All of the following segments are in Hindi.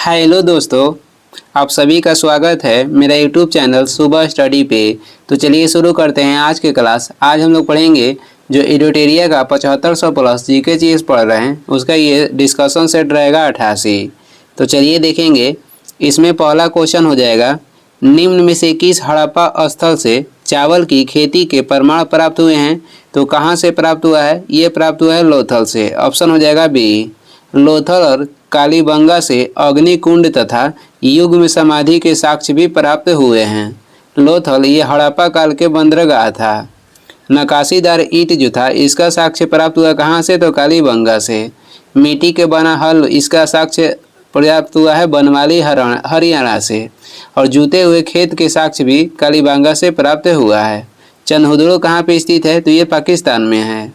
हेलो दोस्तों, आप सभी का स्वागत है मेरा यूट्यूब चैनल सुबह स्टडी पे। तो चलिए शुरू करते हैं आज की क्लास। आज हम लोग पढ़ेंगे जो एडिटोरिया का 7500 प्लस जीके चीज़ पढ़ रहे हैं उसका ये डिस्कशन सेट रहेगा 88। तो चलिए देखेंगे। इसमें पहला क्वेश्चन हो जाएगा, निम्न में से किस हड़प्पा स्थल से चावल की खेती के प्रमाण प्राप्त हुए हैं? तो कहाँ से प्राप्त हुआ है? ये प्राप्त हुआ है लोथल से। ऑप्शन हो जाएगा बी। लोथल और कालीबंगा से अग्निकुंड तथा युग में समाधि के साक्ष्य भी प्राप्त हुए हैं। लोथल ये हड़प्पा काल के बंदरगाह था। नकाशीदार ईंट जो था इसका साक्ष्य प्राप्त हुआ कहाँ से? तो कालीबंगा से। मिट्टी के बना हल इसका साक्ष्य प्राप्त हुआ है बनवाली हरियाणा से। और जूते हुए खेत के साक्ष्य भी कालीबंगा से प्राप्त हुआ है। चंदहुदड़ो कहाँ पे स्थित है? तो ये पाकिस्तान में है।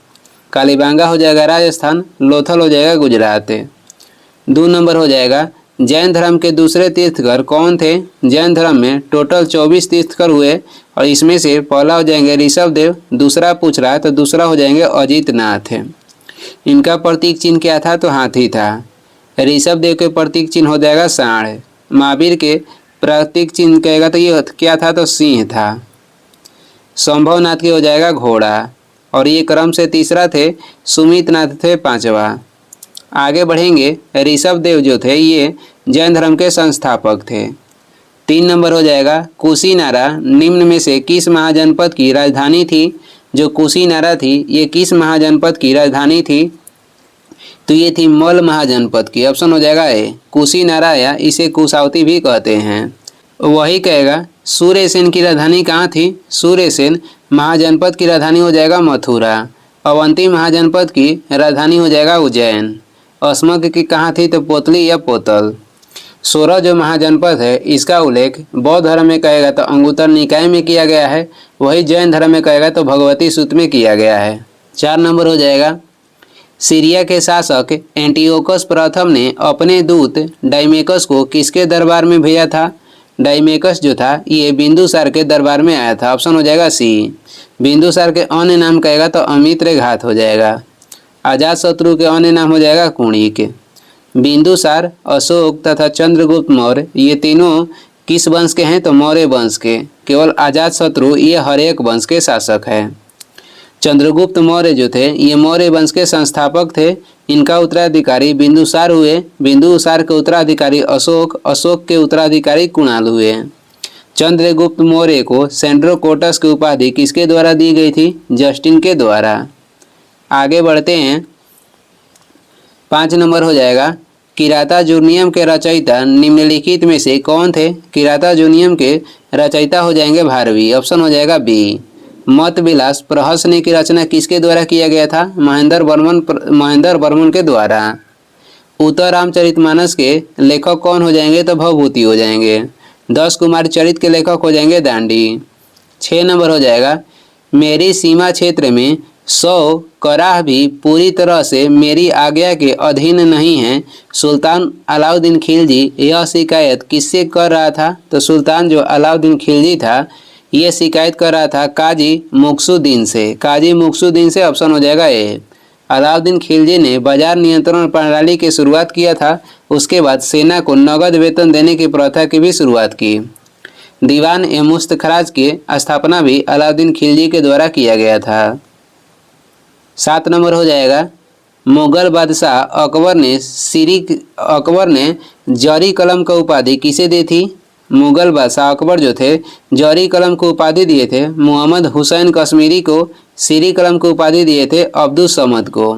कालीबंगा हो जाएगा राजस्थान, लोथल हो जाएगा गुजरात। 2 नंबर हो जाएगा, जैन धर्म के दूसरे तीर्थकर कौन थे? जैन धर्म में टोटल 24 तीर्थकर हुए और इसमें से पहला हो जाएंगे ऋषभ देव, दूसरा पूछ रहा है तो दूसरा हो जाएंगे अजित नाथ। इनका प्रतीक चिन्ह क्या था? तो हाथी था। ऋषभ देव के प्रतीक चिन्ह हो जाएगा सांड। महावीर के प्रतीक चिन्ह कहेगा तो ये क्या था? तो सिंह था। संभवनाथ के हो जाएगा घोड़ा। और ये क्रम से तीसरा थे, सुमित नाथ थे 5वां। आगे बढ़ेंगे। ऋषभ देव जो थे ये जैन धर्म के संस्थापक थे। 3 नंबर हो जाएगा, कुशीनारा निम्न में से किस महाजनपद की राजधानी थी? जो कुशीनारा थी ये किस महाजनपद की राजधानी थी? तो ये थी मल महाजनपद की। ऑप्शन हो जाएगा ए। कुशीनारा या इसे कुशावती भी कहते हैं। वही कहेगा सूर्यसेन की राजधानी कहाँ थी? सूर्यसेन महाजनपद की राजधानी हो जाएगा मथुरा। अवंती महाजनपद की राजधानी हो जाएगा उज्जैन। अस्मक की कहाँ थी? तो पोतली या पोतल। 16 जो महाजनपद है इसका उल्लेख बौद्ध धर्म में कहेगा तो अंगुत्तर निकाय में किया गया है। वही जैन धर्म में कहेगा तो भगवती सूत्र में किया गया है। 4 नंबर हो जाएगा, सीरिया के शासक एंटियोकस प्रथम ने अपने दूत डाइमेकस को किसके दरबार में भेजा था? डाइमेकस जो था ये बिंदुसार के दरबार में आया था। ऑप्शन हो जाएगा सी। बिंदुसार के अन्य नाम कहेगा तो अमित्र घात हो जाएगा। अजातशत्रु के अन्य नाम हो जाएगा कुणिक। बिंदुसार, अशोक तथा चंद्रगुप्त मौर्य ये तीनों किस वंश के हैं? तो मौर्य वंश के। केवल अजातशत्रु ये हर्यक वंश के शासक है। चंद्रगुप्त मौर्य जो थे ये मौर्य वंश के संस्थापक थे। इनका उत्तराधिकारी बिंदुसार हुए। बिंदुसार के उत्तराधिकारी अशोक, अशोक के उत्तराधिकारी कुणाल हुए। चंद्रगुप्त मौर्य को सेंड्रोकोटस की उपाधि किसके द्वारा दी गई थी? जस्टिन के द्वारा। आगे बढ़ते हैं। 5 नंबर हो जाएगा, किराता जूनियम के रचयिता निम्नलिखित में से कौन थे? किराता जूनियम के रचयिता हो जाएंगे भारवी। ऑप्शन हो जाएगा बी। मत विलास प्रहसन की रचना किसके द्वारा किया गया था? महेंद्र वर्मन के द्वारा। उत्तर रामचरितमानस के लेखक कौन हो जाएंगे? तो भवभूति हो जाएंगे। 10 कुमार चरित के लेखक हो जाएंगे दांडी। 6 नंबर हो जाएगा, मेरी सीमा क्षेत्र में 100 कराह भी पूरी तरह से मेरी आज्ञा के अधीन नहीं है। सुल्तान अलाउद्दीन खिलजी यह शिकायत किससे कर रहा था? तो सुल्तान जो अलाउद्दीन खिलजी था ये शिकायत कर रहा था काजी मुक्सुद्दीन से। काजी मुक्सुद्दीन से। ऑप्शन हो जाएगा ए। अलाउद्दीन खिलजी ने बाजार नियंत्रण प्रणाली की शुरुआत किया था। उसके बाद सेना को नगद वेतन देने की प्रथा की भी शुरुआत की। दीवान ए मुस्तखराज की स्थापना भी अलाउद्दीन खिलजी के द्वारा किया गया था। 7 नंबर हो जाएगा, मुगल बादशाह अकबर ने जरी कलम का उपाधि किसे दी थी? मुगल बादशाह अकबर जो थे जरी कलम को उपाधि दिए थे मोहम्मद हुसैन कश्मीरी को। सीरी कलम को उपाधि दिए थे अब्दुल समद को।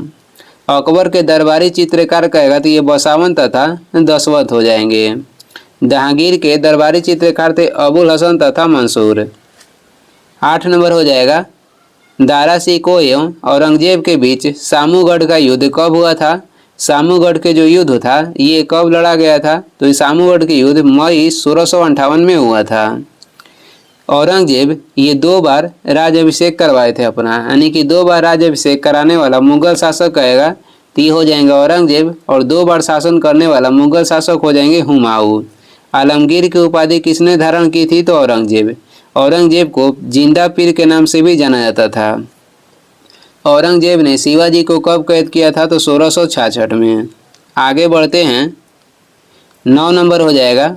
अकबर के दरबारी चित्रकार कहेगा तो ये बसावन तथा दशवत हो जाएंगे। जहांगीर के दरबारी चित्रकार थे अबुल हसन तथा मंसूर। 8 नंबर हो जाएगा, दारा सिकोह एवं औरंगजेब के बीच सामूगढ़ का युद्ध कब हुआ था? सामूगढ़ के जो युद्ध था ये कब लड़ा गया था? तो ये सामूगढ़ के युद्ध मई 1658 में हुआ था। औरंगजेब ये 2 बार राज्याभिषेक करवाए थे अपना, यानी कि 2 बार राज्याभिषेक कराने वाला मुगल शासक कहेगा तो ये हो जाएंगे औरंगजेब। और 2 बार शासन करने वाला मुगल शासक हो जाएंगे हुमायूं। आलमगीर की उपाधि किसने धारण की थी? तो औरंगजेब। औरंगजेब को जिंदा पीर के नाम से भी जाना जाता था। औरंगजेब ने शिवाजी को कब कैद किया था? तो 1666 में। आगे बढ़ते हैं। 9 नंबर हो जाएगा,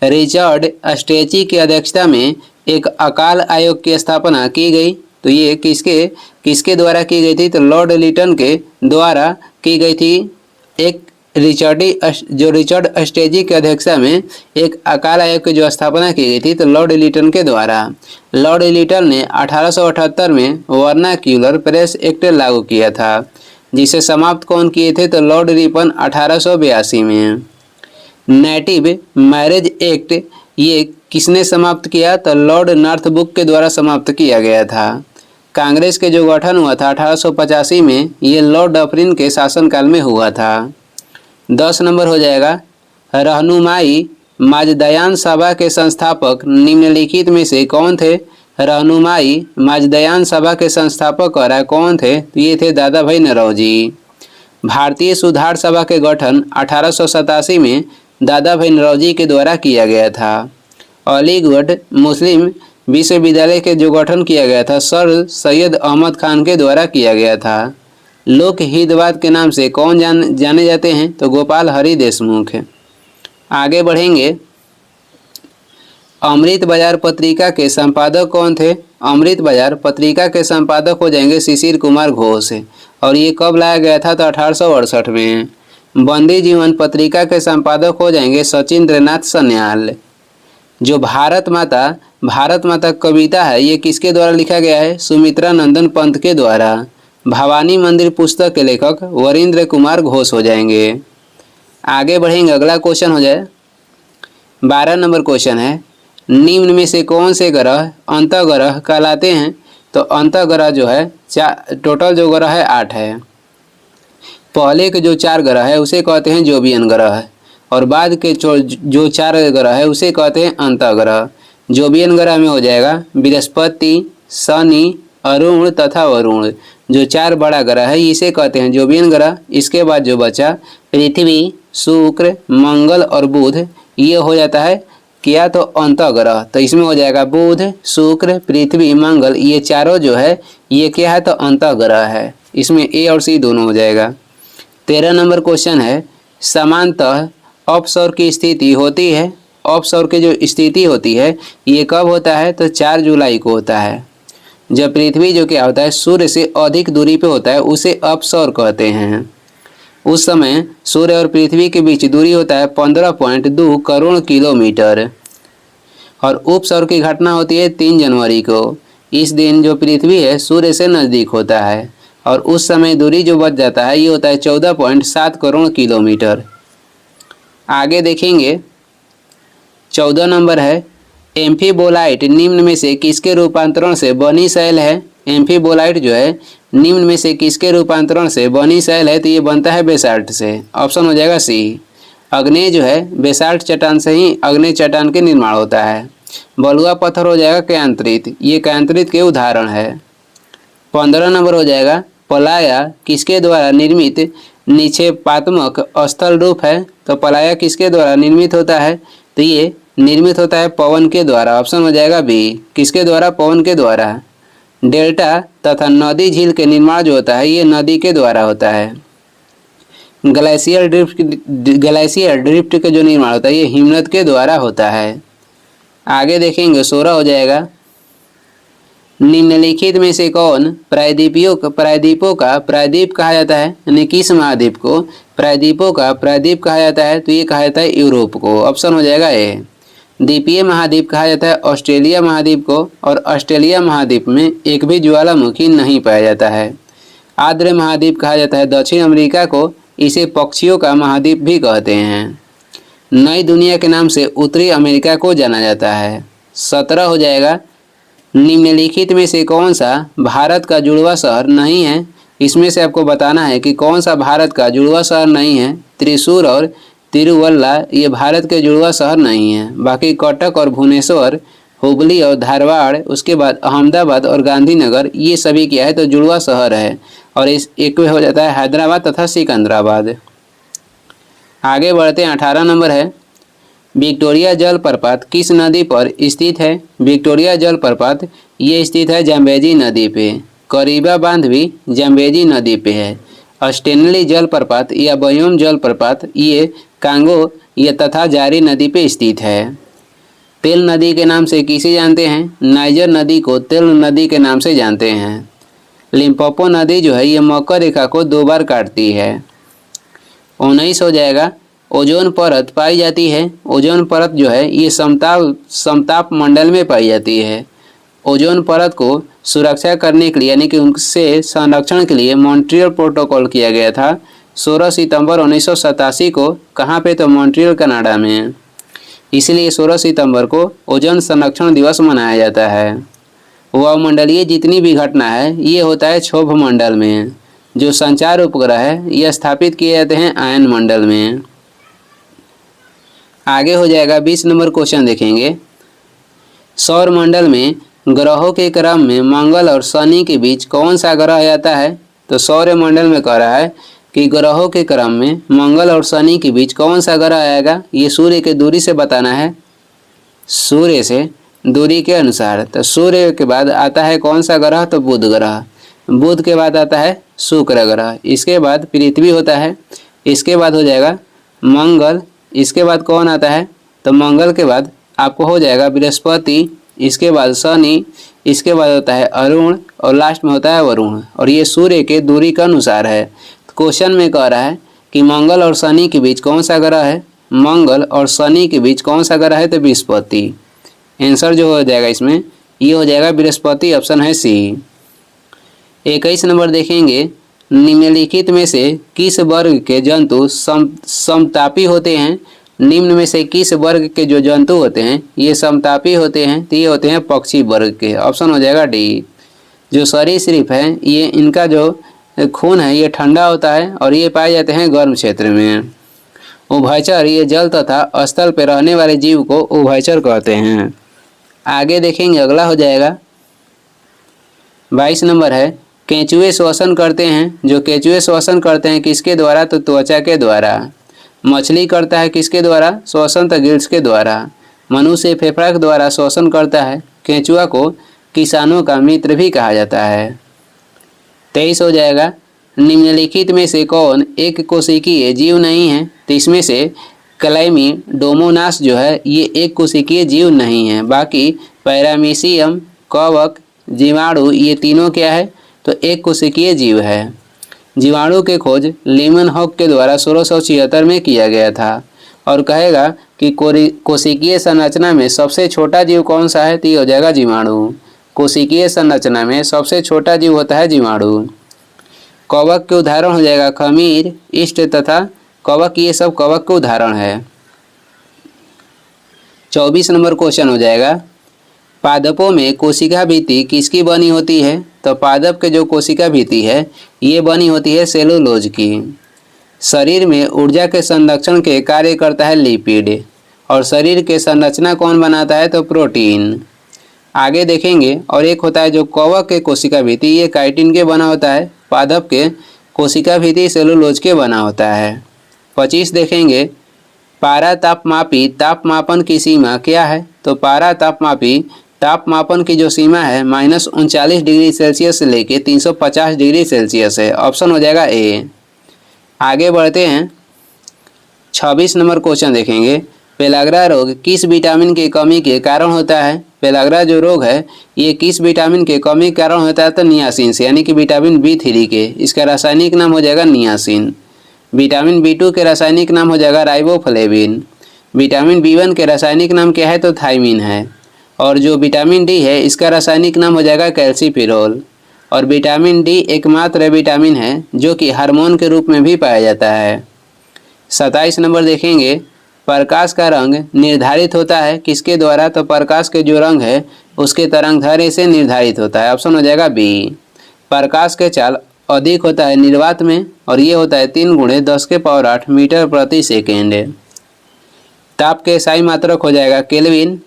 रिचर्ड स्टेची की अध्यक्षता में एक अकाल आयोग की स्थापना की गई। तो ये किसके द्वारा की गई थी? तो लॉर्ड लिटन के द्वारा की गई थी। एक रिचर्ड स्टेजी की अध्यक्षता में एक अकाल आयोग की जो स्थापना की गई थी तो लॉर्ड लिटन के द्वारा। लॉर्ड लिटन ने 1878 में वर्नाक्यूलर प्रेस एक्ट लागू किया था, जिसे समाप्त कौन किए थे? तो लॉर्ड रिपन 1882 में। नेटिव मैरिज एक्ट ये किसने समाप्त किया? तो लॉर्ड नॉर्थब्रुक के द्वारा समाप्त किया गया था। कांग्रेस के जो गठन हुआ था 1885 में, ये लॉर्ड डफरिन के शासनकाल में हुआ था। 10 नंबर हो जाएगा, रहनुमाई माजदयान सभा के संस्थापक निम्नलिखित में से कौन थे? रहनुमाई माजदयान सभा के संस्थापक और कौन थे? तो ये थे दादा भाई नौरोजी। भारतीय सुधार सभा के गठन 1887 में दादा भाई नौरोजी के द्वारा किया गया था। अलीगढ़ मुस्लिम विश्वविद्यालय के जो गठन किया गया था सर सैयद अहमद खान के द्वारा किया गया था। लोकहितवाद के नाम से कौन जाने जाते हैं? तो गोपाल हरि देशमुख। आगे बढ़ेंगे, अमृत बाजार पत्रिका के संपादक कौन थे? अमृत बाजार पत्रिका के संपादक हो जाएंगे शिशिर कुमार घोष, और ये कब लाया गया था? तो 1868 में। बंदी जीवन पत्रिका के संपादक हो जाएंगे सचिंद्रनाथ सन्याल। जो भारत माता कविता है ये किसके द्वारा लिखा गया है? सुमित्रा नंदन पंत के द्वारा। भवानी मंदिर पुस्तक के लेखक वरिंद्र कुमार घोष हो जाएंगे। आगे बढ़ेंगे, अगला क्वेश्चन हो जाए 12 नंबर क्वेश्चन है, निम्न में से कौन से ग्रह अंतःग्रह कहलाते हैं? तो अंतःग्रह जो है टोटल जो ग्रह है 8 है। पहले के जो 4 ग्रह है उसे कहते हैं जोबियन ग्रह, और बाद के जो 4 ग्रह है उसे कहते हैं अंतःग्रह। जोबियन ग्रह में हो जाएगा बृहस्पति, शनि, अरुण तथा वरुण। जो 4 बड़ा ग्रह है इसे कहते हैं जोबियन ग्रह। इसके बाद जो बचा पृथ्वी, शुक्र, मंगल और बुध, ये हो जाता है क्या? तो अंतःग्रह। तो इसमें हो जाएगा बुध, शुक्र, पृथ्वी, मंगल, ये चारों जो है ये क्या है? तो अंतःग्रह है। इसमें ए और सी दोनों हो जाएगा। 13 नंबर क्वेश्चन है, समानतः अपसौर की स्थिति होती है। अपसौर की जो स्थिति होती है ये कब होता है? तो 4 जुलाई को होता है। जब पृथ्वी जो क्या होता है सूर्य से अधिक दूरी पे होता है उसे अपसौर कहते हैं। उस समय सूर्य और पृथ्वी के बीच दूरी होता है 15.2 करोड़ किलोमीटर। और उपसौर की घटना होती है 3 जनवरी को। इस दिन जो पृथ्वी है सूर्य से नज़दीक होता है, और उस समय दूरी जो बच जाता है ये होता है 14.7 करोड़ किलोमीटर। आगे देखेंगे, 14 नंबर है, एम्फीबोलाइट निम्न में से किसके रूपांतरण से बनी शैल है? एम्फीबोलाइट जो है निम्न में से किसके रूपांतरण से बनी शैल है? तो ये बनता है बेसाल्ट से। ऑप्शन हो जाएगा सी। अग्नेय जो है बेसाल्ट चट्टान से ही अग्नेय चट्टान के निर्माण होता है। बलुआ पत्थर हो जाएगा क्यांत्रित, ये क्यांत्रित के उदाहरण है। 15 नंबर हो जाएगा, पलाया किसके द्वारा निर्मित निक्षेपात्मक स्थल रूप है? तो पलाया किसके द्वारा निर्मित होता है? तो ये निर्मित होता है पवन के द्वारा। ऑप्शन हो जाएगा बी। किसके द्वारा? पवन के द्वारा। डेल्टा तथा नदी झील के निर्माण जो होता है ये नदी के द्वारा होता है। ग्लेशियर ड्रिफ्ट के जो निर्माण होता है ये हिमनद के द्वारा होता है। आगे देखेंगे, 16 हो जाएगा, निम्नलिखित में से कौन प्रायद्वीपों का प्रायद्वीप कहा जाता है? यानी किस महाद्वीप को प्रायद्वीपों का प्रायद्वीप कहा जाता है? तो ये कहा जाता है यूरोप को। ऑप्शन हो जाएगा ए। द्वीपीय महाद्वीप कहा जाता है ऑस्ट्रेलिया महाद्वीप को, और ऑस्ट्रेलिया महाद्वीप में एक भी ज्वालामुखी नहीं पाया जाता है। आर्द्र महाद्वीप कहा जाता है दक्षिण अमेरिका को, इसे पक्षियों का महाद्वीप भी कहते हैं। नई दुनिया के नाम से उत्तरी अमेरिका को जाना जाता है। 17 हो जाएगा, निम्नलिखित में से कौन सा भारत का जुड़वा शहर नहीं है? इसमें से आपको बताना है कि कौन सा भारत का जुड़वा शहर नहीं है। त्रिशूर और तिरुवल्ला ये भारत के जुड़वा शहर नहीं है। बाकी कटक और भुवनेश्वर, हुबली और धारवाड़, उसके बाद अहमदाबाद और गांधीनगर, ये सभी क्या है? तो जुड़वा शहर है। और इस एक में हो जाता है हैदराबाद तथा सिकंदराबाद। आगे बढ़ते हैं, 18 नंबर है, विक्टोरिया जलप्रपात किस नदी पर स्थित है? विक्टोरिया जलप्रपात ये स्थित है जाम्बेजी नदी पे। करीबा बांध भी जाम्बेजी नदी पे है। स्टेनली जलप्रपात या बयोम जलप्रपात ये कांगो यह तथा जारी नदी पे स्थित है। तेल नदी के नाम से किसे जानते हैं? नाइजर नदी को तेल नदी के नाम से जानते हैं। लिम्पोपो नदी जो है ये मकर रेखा को 2 बार काटती है। 19 हो जाएगा। ओजोन परत पाई जाती है। ओजोन परत जो है ये समताप मंडल में पाई जाती है। ओजोन परत को सुरक्षा करने के लिए यानी कि उनसे संरक्षण के लिए मॉन्ट्रियल प्रोटोकॉल किया गया था 16 सितंबर 1987 को। कहाँ पे? तो मॉन्ट्रियल कनाडा में। इसलिए 16 सितंबर को ओजोन संरक्षण दिवस मनाया जाता है। वायुमंडलीय जितनी भी घटना है ये होता है क्षोभ मंडल में। जो संचार उपग्रह है ये स्थापित किए जाते हैं आयन मंडल में। आगे हो जाएगा 20 नंबर क्वेश्चन देखेंगे। सौर मंडल में ग्रहों के क्रम में मंगल और शनि के बीच कौन सा ग्रह आता है? तो सौर मंडल में कह रहा है कि ग्रहों के क्रम में मंगल और शनि के बीच कौन सा ग्रह आएगा? ये सूर्य के दूरी से बताना है, सूर्य से दूरी के अनुसार। तो सूर्य के बाद आता है कौन सा ग्रह? तो बुध ग्रह। बुध के बाद आता है शुक्र ग्रह। इसके बाद पृथ्वी होता है। इसके बाद हो जाएगा मंगल। इसके बाद कौन आता है? तो मंगल के बाद आपको हो जाएगा बृहस्पति। इसके बाद शनि। इसके बाद होता है अरुण और लास्ट में होता है वरुण। और ये सूर्य के दूरी के अनुसार है। क्वेश्चन में कह रहा है कि मंगल और शनि के बीच कौन सा ग्रह है? मंगल और शनि के बीच कौन सा ग्रह है? तो बृहस्पति। आंसर जो हो जाएगा इसमें ये हो जाएगा बृहस्पति, ऑप्शन है सी। 21 नंबर देखेंगे। निम्नलिखित में से किस वर्ग के जंतु समतापी होते हैं? निम्न में से किस वर्ग के जो जंतु होते हैं ये समतापी होते हैं? तो ये होते हैं पक्षी वर्ग के। ऑप्शन हो जाएगा डी। जो सरीसृप है ये इनका जो खून है ये ठंडा होता है और ये पाए जाते हैं गर्म क्षेत्र में। उभयचर ये जल तथा स्थल पर रहने वाले जीव को उभयचर कहते हैं। आगे देखेंगे, अगला हो जाएगा 22 नंबर है। केंचुए श्वसन करते हैं। जो केंचुए श्वसन करते हैं किसके द्वारा? तो त्वचा के द्वारा। मछली करता है किसके द्वारा? श्वसन तो गिल्स के द्वारा। मनुष्य फेफड़ा के द्वारा श्वसन करता है। केंचुआ को किसानों का मित्र भी कहा जाता है। 23 हो जाएगा। निम्नलिखित में से कौन एक कोशिकीय जीव नहीं है? तो इसमें से क्लैमिडोमोनास जो है ये एक कोशिकीय जीव नहीं है। बाकी पैरामीशियम, कवक, जीवाणु ये तीनों क्या है? तो एक कोशिकीय जीव है। जीवाणु के खोज लीमनहॉक के द्वारा 1676 में किया गया था। और कहेगा कि कोशिकीय संरचना में सबसे छोटा जीव कौन सा है? तो ये हो जाएगा जीवाणु। कोशिकीय संरचना में सबसे छोटा जीव होता है जीवाणु। कवक के उदाहरण हो जाएगा खमीर, इष्ट तथा कवक, ये सब कवक के उदाहरण है। 24 नंबर क्वेश्चन हो जाएगा। पादपों में कोशिका भित्ति किसकी बनी होती है? तो पादप के जो कोशिका भित्ति है ये बनी होती है सेलुलोज की। शरीर में ऊर्जा के संरक्षण के कार्य करता है लिपिड। और शरीर के संरचना कौन बनाता है? तो प्रोटीन। आगे देखेंगे। और एक होता है जो कवक के कोशिका भित्ति ये काइटिन के बना होता है। पादप के कोशिका भित्ति सेलुलोज के बना होता है। 25 देखेंगे। पारा तापमापी तापमापन की सीमा क्या है? तो पारा तापमापी तापमापन की जो सीमा है -39 डिग्री सेल्सियस से लेके 350 डिग्री सेल्सियस है। ऑप्शन हो जाएगा ए। आगे बढ़ते हैं। 26 नंबर क्वेश्चन देखेंगे। पेलाग्रा रोग किस विटामिन की कमी के कारण होता है? पेलाग्रा जो रोग है ये किस विटामिन के कमी के कारण होता है? तो नियासिन से, यानी कि विटामिन B3 के। इसका रासायनिक नाम हो जाएगा नियासिन। विटामिन B2 के रासायनिक नाम हो जाएगा राइबोफ्लेविन। विटामिन B1 के रासायनिक नाम क्या है? तो थाइमिन है। और जो विटामिन डी है इसका रासायनिक नाम हो जाएगा कैल्सीफिरोल। और विटामिन डी एकमात्र विटामिन है जो कि हार्मोन के रूप में भी पाया जाता है। 27 नंबर देखेंगे। प्रकाश का रंग निर्धारित होता है किसके द्वारा? तो प्रकाश के जो रंग है उसके तरंगदैर्घ्य से निर्धारित होता है। ऑप्शन हो जाएगा बी। प्रकाश के चाल अधिक होता है निर्वात में और ये होता है 3 × 10⁸ मीटर प्रति सेकेंड। ताप के SI मात्रक हो जाएगा केल्विन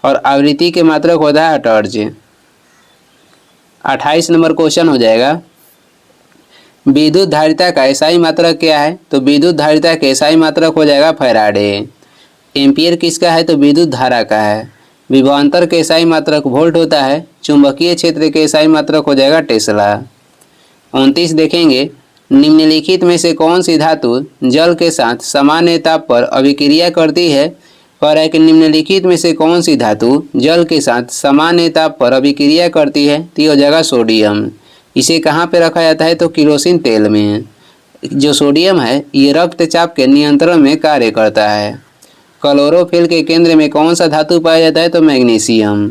और आवृत्ति के मात्रक होता है हर्ट्ज। 28 नंबर क्वेश्चन हो जाएगा। विद्युत धारिता का SI मात्रक क्या है? तो विद्युत धारिता के SI मात्रक हो जाएगा फैराडे। एम्पियर किसका है? तो विद्युत धारा का है। विभवांतर के SI मात्रक वोल्ट होता है। चुंबकीय क्षेत्र के SI मात्रक हो जाएगा टेस्ला। 29 देखेंगे। निम्नलिखित में से कौन सी धातु जल के साथ सामान्य ताप पर अभिक्रिया करती है? कह रहा है कि निम्नलिखित में से कौन सी धातु जल के साथ सामान्य ताप पर अभिक्रिया करती है? तो ये हो जाएगा सोडियम। इसे कहाँ पे रखा जाता है? तो केरोसिन तेल में। जो सोडियम है ये रक्तचाप के नियंत्रण में कार्य करता है। क्लोरोफिल के केंद्र में कौन सा धातु पाया जाता है? तो मैग्नीशियम।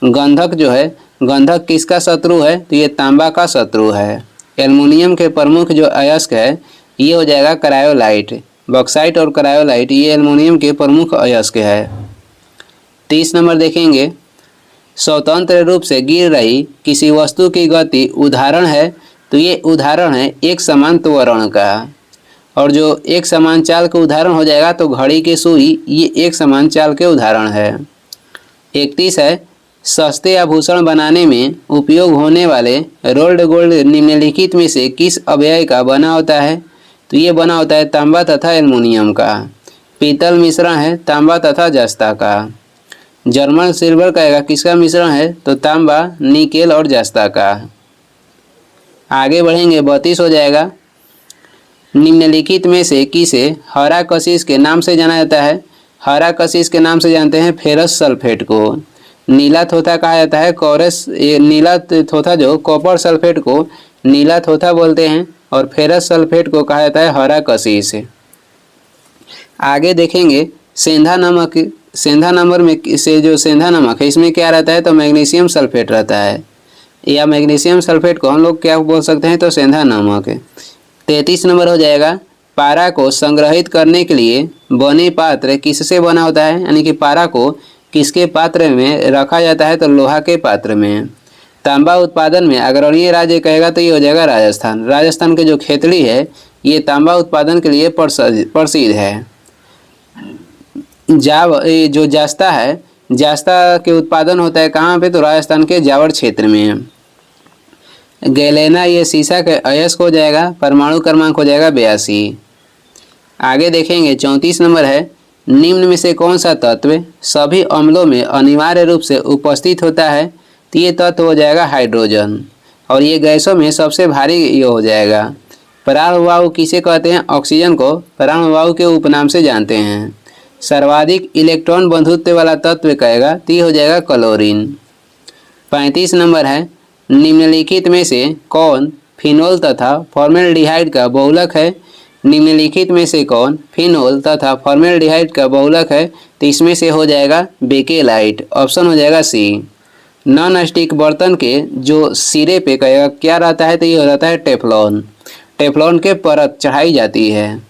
गंधक जो है, गंधक किसका शत्रु है? तो ये तांबा का शत्रु है। एल्युमिनियम के प्रमुख जो अयस्क है ये हो जाएगा क्रायोलाइट। बॉक्साइट और क्रायोलाइट ये एल्युमिनियम के प्रमुख अयस्क है। 30 नंबर देखेंगे, स्वतंत्र रूप से गिर रही किसी वस्तु की गति उदाहरण है? तो ये उदाहरण है एक समान त्वरण का। और जो एक समान चाल का उदाहरण हो जाएगा तो घड़ी की सुई ये एक समान चाल के उदाहरण है। 31 है, सस्ते आभूषण बनाने में उपयोग होने वाले रोल्ड गोल्ड निम्नलिखित में से किस अवयव का बना होता है? तो ये बना होता है तांबा तथा एल्युमिनियम का। पीतल मिश्रण है तांबा तथा जस्ता का। जर्मन सिल्वर का किसका मिश्रण है? तो तांबा, निकेल और जस्ता का। आगे बढ़ेंगे, 32 हो जाएगा, निम्नलिखित में से किसे हरा कशिश के नाम से जाना जाता है? हरा कशिश के नाम से जानते हैं फेरस सल्फेट को। नीला थोथा कहा जाता है कोरस, नीला थोथा जो कॉपर सल्फेट को नीला थोथा बोलते हैं और फेरस सल्फेट को कहा जाता है हरा कशिश। आगे देखेंगे, सेंधा नमक, सेंधा नंबर में से जो सेंधा नमक है इसमें क्या रहता है? तो मैग्नीशियम सल्फेट रहता है, या मैग्नीशियम सल्फेट को हम लोग क्या बोल सकते हैं? तो सेंधा नमक। 33 नंबर हो जाएगा, पारा को संग्रहित करने के लिए बने पात्र किससे बना होता है? यानी कि पारा को किसके पात्र में रखा जाता है? तो लोहा के पात्र में। तांबा उत्पादन में अग्रणीय राज्य कहेगा तो ये हो जाएगा राजस्थान। राजस्थान के जो खेतड़ी है ये तांबा उत्पादन के लिए प्रसिद्ध है। जो जास्ता है, जास्ता के उत्पादन होता है कहाँ पे? तो राजस्थान के जावर क्षेत्र में। गैलेना ये सीसा के अयस्क हो जाएगा, परमाणु क्रमांक हो जाएगा 82। आगे देखेंगे, 34 नंबर है, निम्न में से कौन सा तत्व सभी अम्लों में अनिवार्य रूप से उपस्थित होता है? तो ये तत्व हो जाएगा हाइड्रोजन। और ये गैसों में सबसे भारी ये हो जाएगा। प्राणवायु किसे कहते हैं? ऑक्सीजन को प्राणवायु के उपनाम से जानते हैं। सर्वाधिक इलेक्ट्रॉन बंधुत्व वाला तत्व कहेगा तो ये हो जाएगा क्लोरीन। 35 नंबर है, निम्नलिखित में से कौन फिनोल तथा फॉर्मेल्डिहाइड का बहुलक है? निम्नलिखित में से कौन फिनोल तथा फॉर्मेल्डिहाइड का बहुलक है? तो इसमें से हो जाएगा बेकेलाइट। ऑप्शन हो जाएगा सी। नॉन स्टिक बर्तन के जो सिरे पे कहेगा क्या रहता है? तो ये हो जाता है टेफ्लॉन। टेफ्लॉन के परत चढ़ाई जाती है।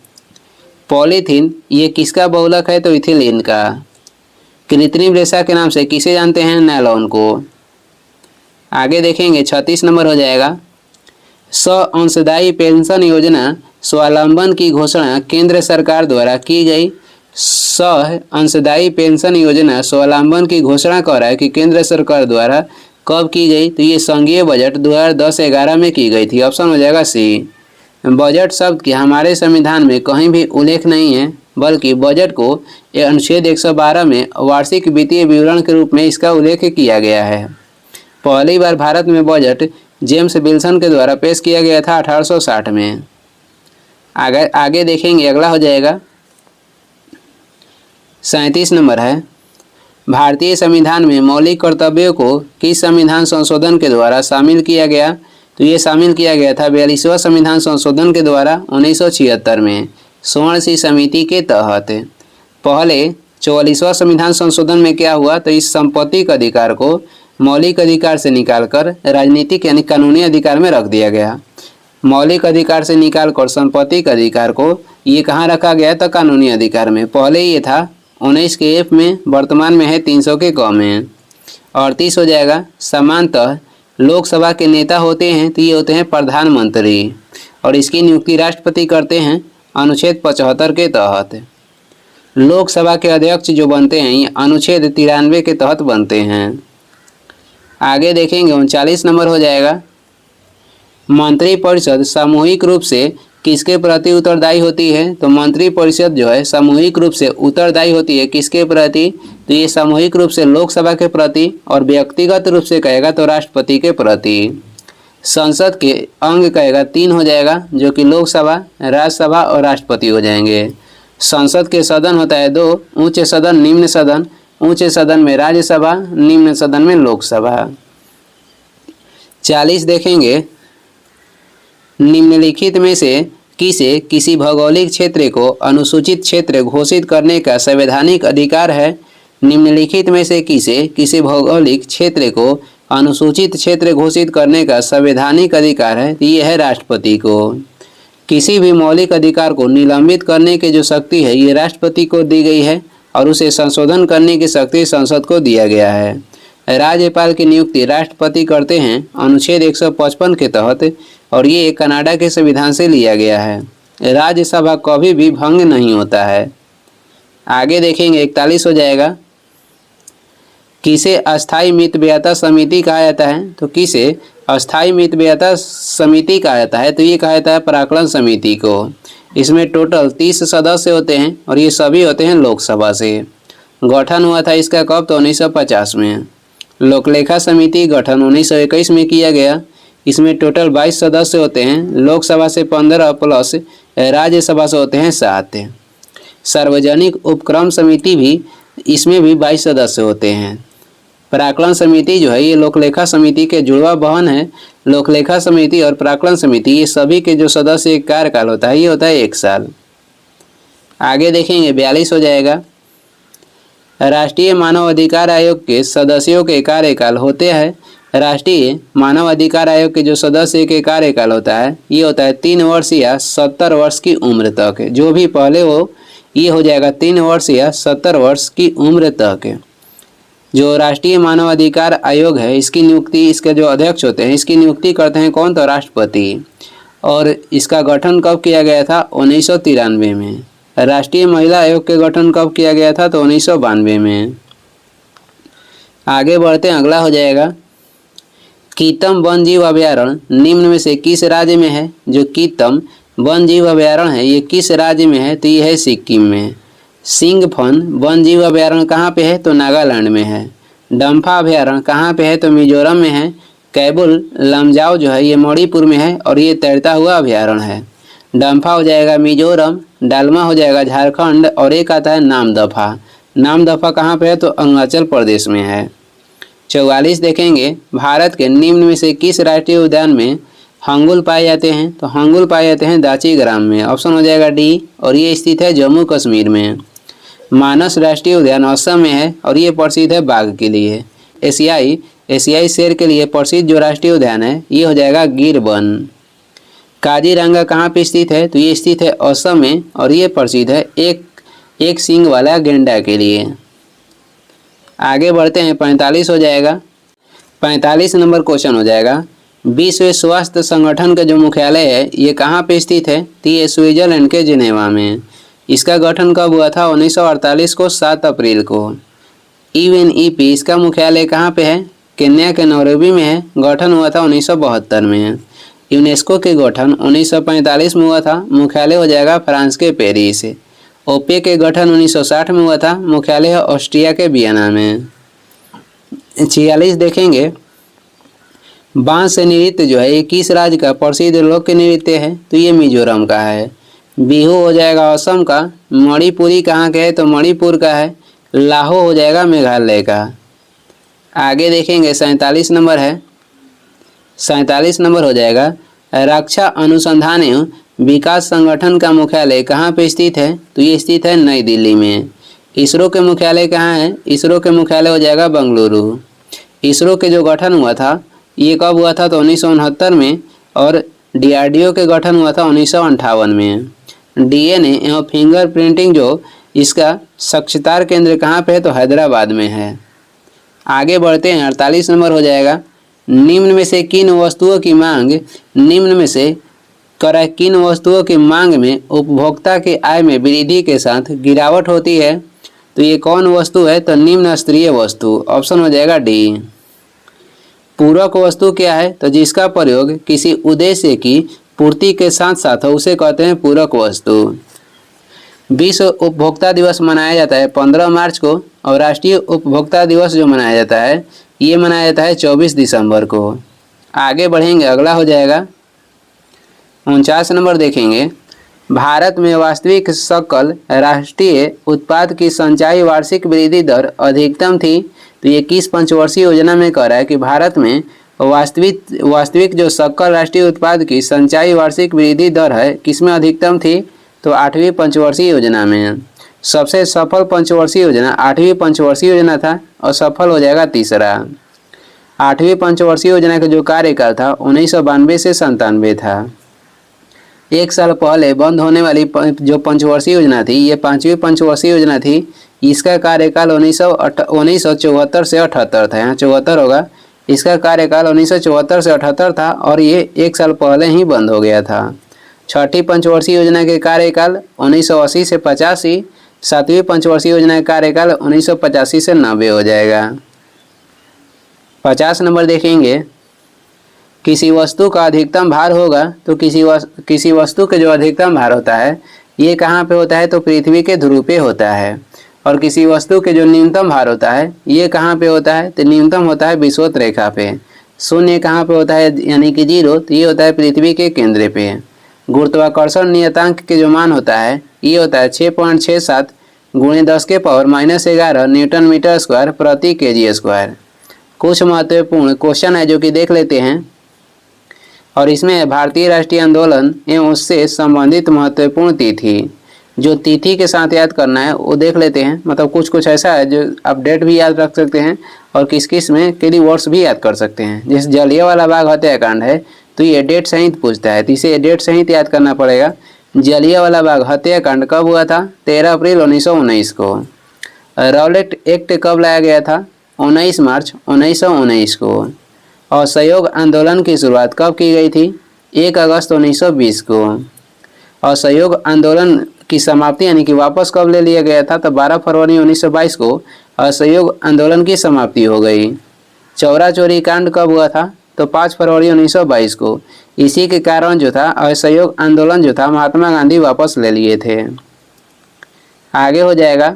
पॉलीथीन ये किसका बहुलक है? तो इथिलीन का। कृत्रिम रेशा के नाम से किसे जानते हैं? नायलॉन को। आगे देखेंगे, 36 नंबर हो जाएगा, अंशदायी पेंशन योजना स्वावलंबन की घोषणा केंद्र सरकार द्वारा की गई। अंशदायी पेंशन योजना स्वावलंबन की घोषणा कर रहा है कि केंद्र सरकार द्वारा कब की गई? तो ये संघीय बजट 2010-11 में की गई थी। ऑप्शन हो जाएगा सी। बजट शब्द के हमारे संविधान में कहीं भी उल्लेख नहीं है, बल्कि बजट को अनुच्छेद 112 में वार्षिक वित्तीय विवरण के रूप में इसका उल्लेख किया गया है। पहली बार भारत में बजट जेम्स विल्सन के द्वारा पेश किया गया था 1860 में। आगे देखेंगे, अगला हो जाएगा 37 नंबर है, भारतीय संविधान में मौलिक कर्तव्यों को किस संविधान संशोधन के द्वारा शामिल किया गया? तो ये शामिल किया गया था 42वां संविधान संशोधन के द्वारा 1976 में स्वर्ण समिति के तहत। पहले 44वां संविधान संशोधन में क्या हुआ? तो इस संपत्ति के अधिकार को मौलिक अधिकार से निकालकर राजनीतिक यानी कानूनी अधिकार में रख दिया गया। मौलिक अधिकार से निकालकर संपत्ति के अधिकार को ये कहाँ रखा गया? तो कानूनी अधिकार में। पहले ये था 19 के एफ में, वर्तमान में है 300 के क में। 38 हो जाएगा, समानतः लोकसभा के नेता होते हैं तो ये होते हैं प्रधानमंत्री और इसकी नियुक्ति राष्ट्रपति करते हैं अनुच्छेद 75 के तहत। लोकसभा के अध्यक्ष जो बनते हैं ये अनुच्छेद 93 के तहत बनते हैं। आगे देखेंगे, 39 नंबर हो जाएगा, मंत्रिपरिषद सामूहिक रूप से किसके प्रति उत्तरदायी होती है? तो मंत्रिपरिषद जो है सामूहिक रूप से उत्तरदायी होती है किसके प्रति? तो ये सामूहिक रूप से लोकसभा के प्रति और व्यक्तिगत रूप से कहेगा तो राष्ट्रपति के प्रति। संसद के अंग कहेगा 3 हो जाएगा, जो कि लोकसभा, राज्यसभा और राष्ट्रपति हो जाएंगे। संसद के सदन होता है 2, उच्च सदन, निम्न सदन। उच्च सदन में राज्यसभा, निम्न सदन में लोकसभा। 40 देखेंगे, निम्नलिखित में से किसे किसी भौगोलिक क्षेत्र को अनुसूचित क्षेत्र घोषित करने का संवैधानिक अधिकार है? निम्नलिखित में से किसे किसी भौगोलिक क्षेत्र को अनुसूचित क्षेत्र घोषित करने का संवैधानिक अधिकार है? तो ये है राष्ट्रपति को। किसी भी मौलिक अधिकार को निलंबित करने की जो शक्ति है ये राष्ट्रपति को दी गई है और उसे संशोधन करने की शक्ति संसद को दिया गया है। राज्यपाल की नियुक्ति राष्ट्रपति करते हैं अनुच्छेद 155 के तहत और ये कनाडा के संविधान से लिया गया है। राज्यसभा कभी भी भंग नहीं होता है। आगे देखेंगे 41 हो जाएगा, किसे अस्थायी मितव्ययता समिति कहा जाता है? तो किसे अस्थायी मितव्ययता समिति कहा जाता है? तो ये कहा जाता है प्राक्कलन समिति को। इसमें टोटल 30 सदस्य होते हैं और ये सभी होते हैं लोकसभा से। गठन हुआ था इसका कब? तो 1950 में। लोकलेखा समिति गठन 1921 में किया गया। इसमें टोटल 22 सदस्य होते हैं, लोकसभा से 15 प्लस राज्यसभा से होते हैं 7। सार्वजनिक उपक्रम समिति भी, इसमें भी 22 सदस्य होते हैं। प्राक्कलन समिति जो है ये लोकलेखा समिति के जुड़वा बहन है। लोकलेखा समिति और प्राक्कलन समिति ये सभी के जो सदस्य कार्यकाल होता है ये होता है 1 साल। आगे देखेंगे 42 हो जाएगा, राष्ट्रीय मानव अधिकार आयोग के सदस्यों के कार्यकाल होते हैं। राष्ट्रीय मानव अधिकार आयोग के जो सदस्य के कार्यकाल होता है ये होता है 3 वर्ष या 70 वर्ष की उम्र तक। जो भी पहले हो ये हो जाएगा 3 वर्ष या 70 वर्ष की उम्र तक। जो राष्ट्रीय मानव अधिकार आयोग है इसकी नियुक्ति, इसके जो अध्यक्ष होते हैं इसकी नियुक्ति करते हैं कौन? तो राष्ट्रपति। और इसका गठन कब किया गया था? 1993 में। राष्ट्रीय महिला आयोग के गठन कब किया गया था? तो 1992 में। आगे बढ़ते हैं, अगला हो जाएगा, कीतम वन जीव अभयारण्य निम्न में से किस राज्य में है? जो कीतम वन जीव अभयारण्य है ये किस राज्य में है? तो ये है सिक्किम में। सिंगफन वन जीव अभयारण्य कहाँ पे है? तो नागालैंड में है। डम्फा अभयारण्य कहाँ पे है? तो मिजोरम में है। कैबुल लमजाओ जो है ये मणिपुर में है और ये तैरता हुआ अभयारण्य है। डम्फा हो जाएगा मिजोरम, डालमा हो जाएगा झारखंड और एक आता है नामदफा। नामदफा कहाँ पे है? तो अरुणाचल प्रदेश में है। 44 देखेंगे, भारत के निम्न में से किस राष्ट्रीय उद्यान में हंगुल पाए जाते हैं? तो हंगुल पाए जाते हैं दाची ग्राम में। ऑप्शन हो जाएगा डी और ये स्थित है जम्मू कश्मीर में। मानस राष्ट्रीय उद्यान असम में है और ये प्रसिद्ध है बाघ के लिए। एशियाई शेर के लिए प्रसिद्ध जो राष्ट्रीय उद्यान है ये हो जाएगा गिर वन। काजीरंगा कहाँ पे स्थित है? तो ये स्थित है असम में और ये प्रसिद्ध है एक सींग वाला गेंडा के लिए। आगे बढ़ते हैं, 45 हो जाएगा। 45 नंबर क्वेश्चन हो जाएगा, विश्व स्वास्थ्य संगठन का जो मुख्यालय है ये कहाँ पे स्थित है? तो ये स्विट्जरलैंड के जिनेवा में। इसका गठन कब हुआ था? 1948 को 7 अप्रैल को। UNEP इसका मुख्यालय कहाँ पे है? केन्या के नैरोबी में है। गठन हुआ था 1972 में। यूनेस्को के गठन 1945 में हुआ था। मुख्यालय हो जाएगा फ्रांस के पेरिस। ओपेक के गठन 1960 में हुआ था। मुख्यालय है ऑस्ट्रिया के वियना में। 46 देखेंगे, बांस नृत्य जो है ये किस राज्य का प्रसिद्ध लोक नृत्य है? तो ये मिजोरम का है। बिहू हो जाएगा असम का। मणिपुरी कहाँ का है? तो मणिपुर का है। लाहो हो जाएगा मेघालय का। आगे देखेंगे 47 नंबर है। 47 नंबर हो जाएगा, रक्षा अनुसंधान एवं विकास संगठन का मुख्यालय कहाँ पे स्थित है? तो ये स्थित है नई दिल्ली में। इसरो के मुख्यालय कहाँ है? इसरो के मुख्यालय हो जाएगा बेंगलुरु। इसरो के जो गठन हुआ था ये कब हुआ था? तो 1969 में और DRDO के गठन हुआ था 1958 में। DNA एवं फिंगर प्रिंटिंग जो इसका साक्षात्कार केंद्र कहाँ पे है? तो हैदराबाद में है। आगे बढ़ते हैं, 48 नंबर हो जाएगा, निम्न में से किन वस्तुओं की मांग किन वस्तुओं की मांग में उपभोक्ता की आय में वृद्धि के साथ गिरावट होती है? तो ये कौन वस्तु है? तो निम्न स्तरीय वस्तु। ऑप्शन हो जाएगा डी। पूरक वस्तु क्या है? तो जिसका प्रयोग किसी उद्देश्य की पूर्ति के साथ साथ हो उसे कहते हैं पूरक वस्तु। विश्व उपभोक्ता दिवस मनाया जाता है 15 मार्च को और राष्ट्रीय उपभोक्ता दिवस जो मनाया जाता है ये मनाया जाता है 24 दिसंबर को। आगे बढ़ेंगे, अगला हो जाएगा 49 नंबर देखेंगे। भारत में वास्तविक सकल राष्ट्रीय उत्पाद की संचयी वार्षिक वृद्धि दर अधिकतम थी। तो ये किस पंचवर्षीय योजना में कह रहा है कि भारत में वास्तविक जो सकल राष्ट्रीय उत्पाद की संचयी वार्षिक वृद्धि दर है किसमें अधिकतम थी? तो 8वीं पंचवर्षीय योजना में। सबसे सफल पंचवर्षीय योजना 8वीं पंचवर्षीय योजना था और सफल हो जाएगा तीसरा। 8वीं पंचवर्षीय योजना का जो कार्यकाल था 1992 से 97 था। एक साल पहले बंद होने वाली जो पंचवर्षीय योजना थी ये 5वीं पंचवर्षीय योजना थी। इसका कार्यकाल 1974 से 78 था, यहाँ 74 होगा। इसका कार्यकाल 1974 से 78 था और ये एक साल पहले ही बंद हो गया था। 6ठी पंचवर्षीय योजना के कार्यकाल 1980 से 85। 7वीं पंचवर्षीय योजना का कार्यकाल 1985 से 90 हो जाएगा। 50 नंबर देखेंगे। किसी वस्तु का अधिकतम भार होगा तो किसी वस्तु के जो अधिकतम भार होता है ये कहाँ पे होता है? तो पृथ्वी के ध्रुव पे होता है। और किसी वस्तु के जो न्यूनतम भार होता है ये कहाँ पे होता है? तो न्यूनतम होता है विषुवत रेखा पे। शून्य कहाँ पे होता है यानी कि 0? तो ये होता है पृथ्वी के केंद्र पे। गुरुत्वाकर्षण नियतांक के जो मान होता है ये होता है 6.67 गुणे 10 के पावर -11 न्यूटन मीटर स्क्वायर प्रति kg स्क्वायर। कुछ महत्वपूर्ण क्वेश्चन है जो कि देख लेते हैं और इसमें भारतीय राष्ट्रीय आंदोलन एवं उससे संबंधित महत्वपूर्ण तिथि, जो तिथि के साथ याद करना है वो देख लेते हैं। मतलब कुछ ऐसा है जो आप डेट भी याद रख सकते हैं और किस में किन वर्ष भी याद कर सकते हैं। जैसे जलियांवाला बाग हत्याकांड है तो ये डेट सहित पूछता है, तो इसे डेट सहित याद करना पड़ेगा। जलियांवाला बाग हत्याकांड कब हुआ था? 13 अप्रैल 1919 को। रॉलेट एक्ट कब लाया गया था? 19 मार्च 1919 को। असहयोग आंदोलन की शुरुआत कब की गई थी? 1 अगस्त 1920 को। असहयोग आंदोलन की समाप्ति यानी कि वापस कब ले लिया गया था? तो 12 फरवरी 1922 को असहयोग आंदोलन की समाप्ति हो गई। चौरा चोरी कांड कब हुआ था? तो 5 फरवरी 1922 को। इसी के कारण जो था असहयोग आंदोलन जो था महात्मा गांधी वापस ले लिए थे। आगे हो जाएगा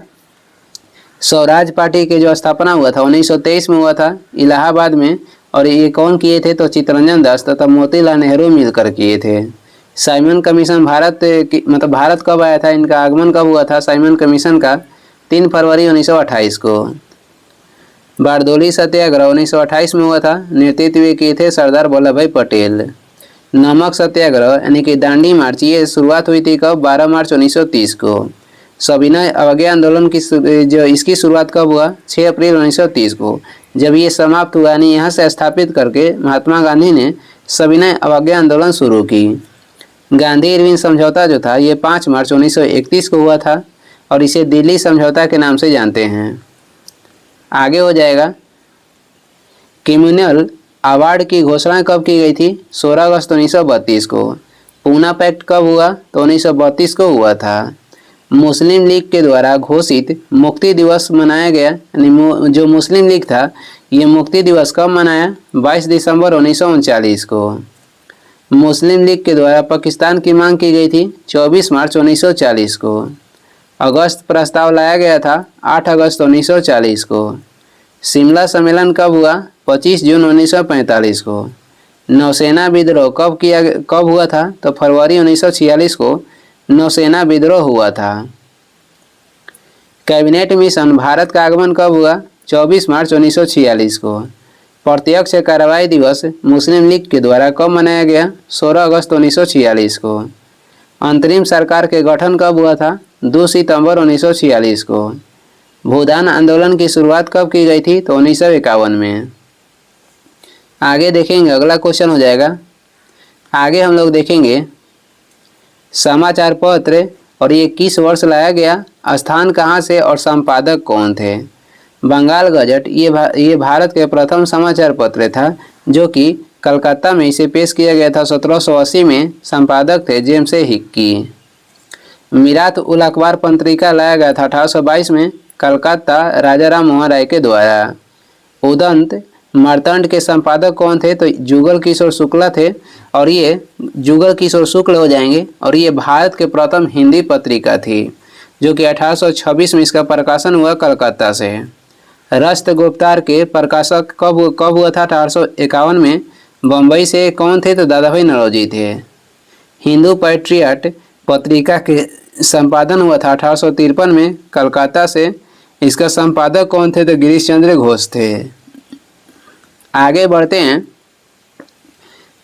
स्वराज पार्टी के जो स्थापना हुआ था 1923 में हुआ था इलाहाबाद में। और ये कौन किए थे? तो चित्तरंजन दास तथा मोतीलाल नेहरू मिलकर किए थे। साइमन कमीशन भारत कब आया था? इनका आगमन कब हुआ था साइमन कमीशन का? 3 फरवरी 1928 को। बारडोली सत्याग्रह 1928 में हुआ था। नेतृत्व किए थे सरदार वल्लभ भाई पटेल। नमक सत्याग्रह यानी कि दांडी मार्च ये शुरुआत हुई थी कब? 12 मार्च 1930 को। सविनय अवज्ञा आंदोलन की जो इसकी शुरुआत कब हुआ? 6 अप्रैल 1930 को। जब ये समाप्त हुआ यानी यहाँ से स्थापित करके महात्मा गांधी ने सविनय अवज्ञा आंदोलन शुरू की। गांधी इरविन समझौता जो था ये 5 मार्च 1931 को हुआ था और इसे दिल्ली समझौता के नाम से जानते हैं। आगे हो जाएगा कम्युनल अवार्ड की घोषणा कब की गई थी? 16 अगस्त 1932 को। पूना पैक्ट कब हुआ? तो 1932 को हुआ था। मुस्लिम लीग के द्वारा घोषित मुक्ति दिवस मनाया गया यानी जो मुस्लिम लीग था ये मुक्ति दिवस कब मनाया? 22 दिसंबर 1939 को। मुस्लिम लीग के द्वारा पाकिस्तान की मांग की गई थी 24 मार्च 1940 को। अगस्त प्रस्ताव लाया गया था 8 अगस्त 1940 को। शिमला सम्मेलन कब हुआ? 25 जून 1945 को। नौसेना विद्रोह कब हुआ था? तो फरवरी 1946 को नौसेना विद्रोह हुआ था। कैबिनेट मिशन भारत का आगमन कब हुआ? 24 मार्च 1946 को। प्रत्यक्ष कार्रवाई दिवस मुस्लिम लीग के द्वारा कब मनाया गया? 16 अगस्त 1946 को। अंतरिम सरकार के गठन कब हुआ था? 2 सितंबर 1946 को। भूदान आंदोलन की शुरुआत कब की गई थी? तो 1951 में। आगे देखेंगे, अगला क्वेश्चन हो जाएगा। आगे हम लोग देखेंगे समाचार पत्र और ये किस वर्ष लाया गया, स्थान कहाँ से और संपादक कौन थे। बंगाल गजट ये भारत के प्रथम समाचार पत्र था जो कि कलकत्ता में इसे पेश किया गया था 1780 में। संपादक थे जेम्स हिक्की। मीरात उल अखबार पत्रिका लाया गया था 1822 में कलकत्ता राजा राम मोहन राय के द्वारा। उदंत मार्तंड के संपादक कौन थे? तो जुगल किशोर शुक्ला थे और ये जुगल किशोर शुक्ल हो जाएंगे और ये भारत के प्रथम हिंदी पत्रिका थी जो कि 1826 में इसका प्रकाशन हुआ कलकत्ता से। रस्त गुप्तार के प्रकाशक कब हुआ था? 1851 में बम्बई से कौन थे? तो दादा भाई नौरोजी थे। हिंदू पैट्रियट पत्रिका के संपादन हुआ था 1853 में कलकत्ता से। इसका संपादक कौन थे? तो गिरीश चंद्र घोष थे। आगे बढ़ते हैं।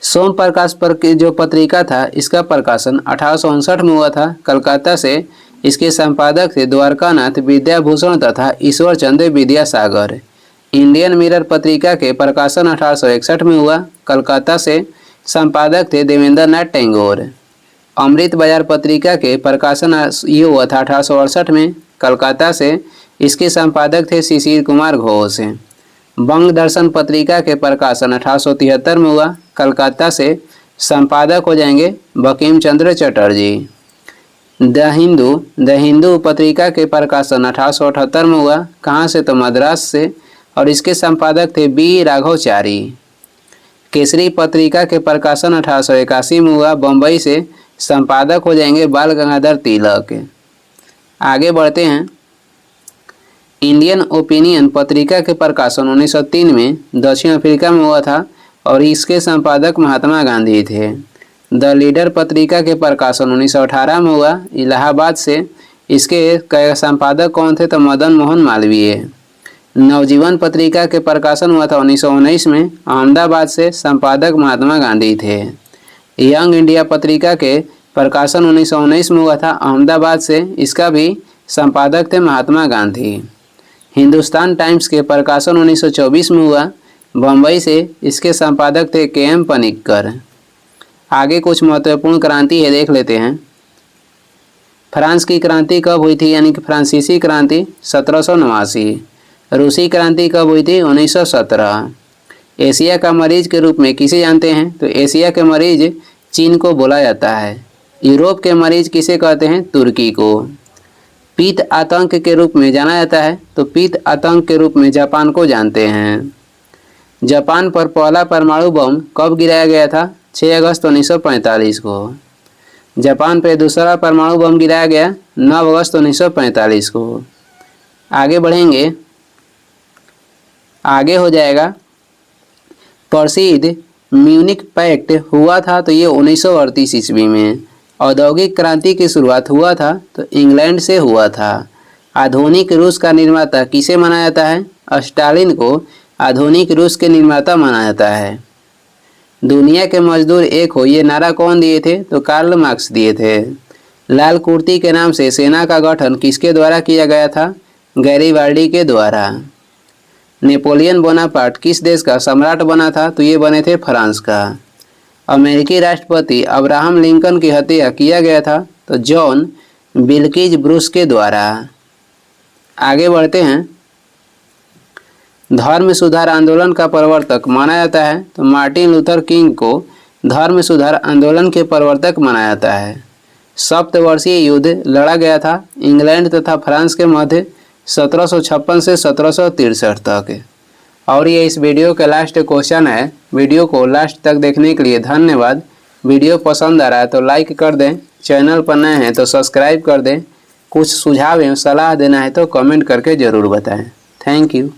सोम प्रकाश पर की जो पत्रिका था इसका प्रकाशन 1859 में हुआ था कलकत्ता से। इसके संपादक थे द्वारकानाथ विद्याभूषण तथा ईश्वर चंद्र विद्यासागर। इंडियन मिरर पत्रिका के प्रकाशन 1861 में हुआ कलकत्ता से। संपादक थे देवेंद्र नाथ टैगोर। अमृत बाजार पत्रिका के प्रकाशन ये हुआ था 1868 में कलकत्ता से। इसके संपादक थे शिशिर कुमार घोष। बंग दर्शन पत्रिका के प्रकाशन 1873 में हुआ कलकत्ता से। संपादक हो जाएंगे बंकिम चंद्र चटर्जी। द हिंदू पत्रिका के प्रकाशन 1878 में हुआ। कहाँ से? तो मद्रास से। और इसके संपादक थे बी राघवचारी। केसरी पत्रिका के प्रकाशन 1881 में हुआ बम्बई से। संपादक हो जाएंगे बाल गंगाधर तिलक। आगे बढ़ते हैं। इंडियन ओपिनियन पत्रिका के प्रकाशन 1903 में दक्षिण अफ्रीका में हुआ था और इसके संपादक महात्मा गांधी थे। द लीडर पत्रिका के प्रकाशन 1918 में हुआ इलाहाबाद से। इसके संपादक कौन थे? तो मदन मोहन मालवीय। नवजीवन पत्रिका के प्रकाशन हुआ था 1919 में अहमदाबाद से। संपादक महात्मा गांधी थे। यंग इंडिया पत्रिका के प्रकाशन 1919 में हुआ था अहमदाबाद से। इसका भी संपादक थे महात्मा गांधी। हिंदुस्तान टाइम्स के प्रकाशन 1924 में हुआ बम्बई से। इसके संपादक थे के.एम. पनिक्कर। आगे कुछ महत्वपूर्ण क्रांति है देख लेते हैं। फ्रांस की क्रांति कब हुई थी? यानी कि फ्रांसीसी क्रांति 1789। रूसी क्रांति कब हुई थी? 1917। एशिया का मरीज के रूप में किसे जानते हैं? तो एशिया के मरीज चीन को बोला जाता है। यूरोप के मरीज किसे कहते हैं? तुर्की को। पीत आतंक के रूप में जाना जाता है तो पीत आतंक के रूप में जापान को जानते हैं। जापान पर पहला परमाणु बम कब गिराया गया था? 6 अगस्त 1945 को। जापान पर दूसरा परमाणु बम गिराया गया 9 अगस्त 1945 को। आगे बढ़ेंगे। आगे हो जाएगा प्रसिद्ध म्यूनिक पैक्ट हुआ था तो ये 1938 ईस्वी में। औद्योगिक क्रांति की शुरुआत हुआ था तो इंग्लैंड से हुआ था। आधुनिक रूस का निर्माता किसे माना जाता है? स्टालिन को आधुनिक रूस के निर्माता माना जाता है। दुनिया के मजदूर एक हो ये नारा कौन दिए थे? तो कार्ल मार्क्स दिए थे। लाल कुर्ती के नाम से सेना का गठन किसके द्वारा किया गया था? गैरीबाल्डी के द्वारा। नेपोलियन बोनापार्ट किस देश का सम्राट बना था? तो ये बने थे फ्रांस का। अमेरिकी राष्ट्रपति अब्राहम लिंकन की हत्या किया गया था तो जॉन विल्कीज ब्रूस के द्वारा। आगे बढ़ते हैं। धर्म सुधार आंदोलन का प्रवर्तक माना जाता है तो मार्टिन लूथर किंग को धर्म सुधार आंदोलन के प्रवर्तक माना जाता है। सप्तवर्षीय युद्ध लड़ा गया था इंग्लैंड तथा फ्रांस के मध्य 1756 से 1763 तक। और ये इस वीडियो का लास्ट क्वेश्चन है। वीडियो को लास्ट तक देखने के लिए धन्यवाद। वीडियो पसंद आ रहा है तो लाइक कर दें। चैनल पर नए हैं तो सब्सक्राइब कर दें। कुछ सुझाव एवं सलाह देना है तो कमेंट करके ज़रूर बताएं। Thank you.